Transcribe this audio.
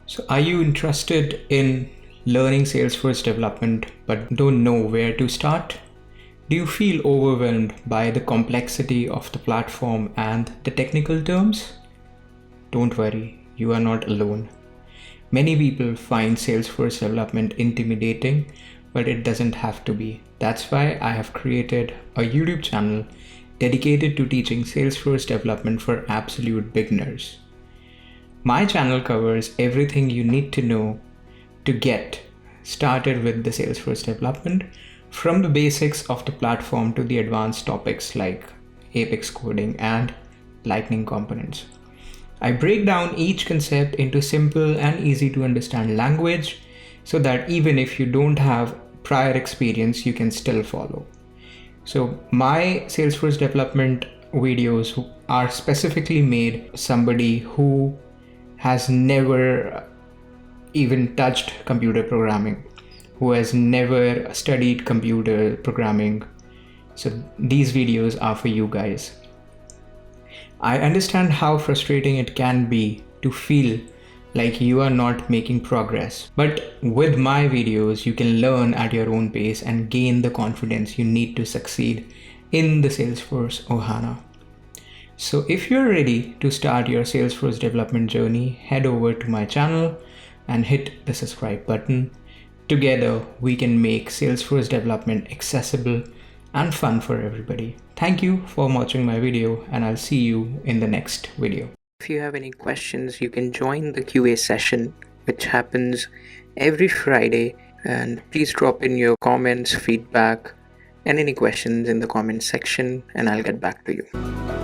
So are you interested in learning Salesforce development but don't know where to start? Do you feel overwhelmed by the complexity of the platform and the technical terms? Don't worry, you are not alone. Many people find Salesforce development intimidating, but it doesn't have to be. That's why I have created a YouTube channel dedicated to teaching Salesforce development for absolute beginners. My channel covers everything you need to know to get started with the Salesforce development, from the basics of the platform to the advanced topics like Apex coding and Lightning components. I break down each concept into simple and easy to understand language so that even if you don't have prior experience, you can still follow. So my Salesforce development videos are specifically made for somebody who has never even touched computer programming, who has never studied computer programming. So these videos are for you guys. I understand how frustrating it can be to feel like you are not making progress, but with my videos, you can learn at your own pace and gain the confidence you need to succeed in the Salesforce Ohana. So if you're ready to start your Salesforce development journey, head over to my channel and hit the subscribe button. Together, we can make Salesforce development accessible and fun for everybody. Thank you for watching my video, and I'll see you in the next video. If you have any questions, you can join the QA session, which happens every Friday, and please drop in your comments, feedback, and any questions in the comment section, and I'll get back to you.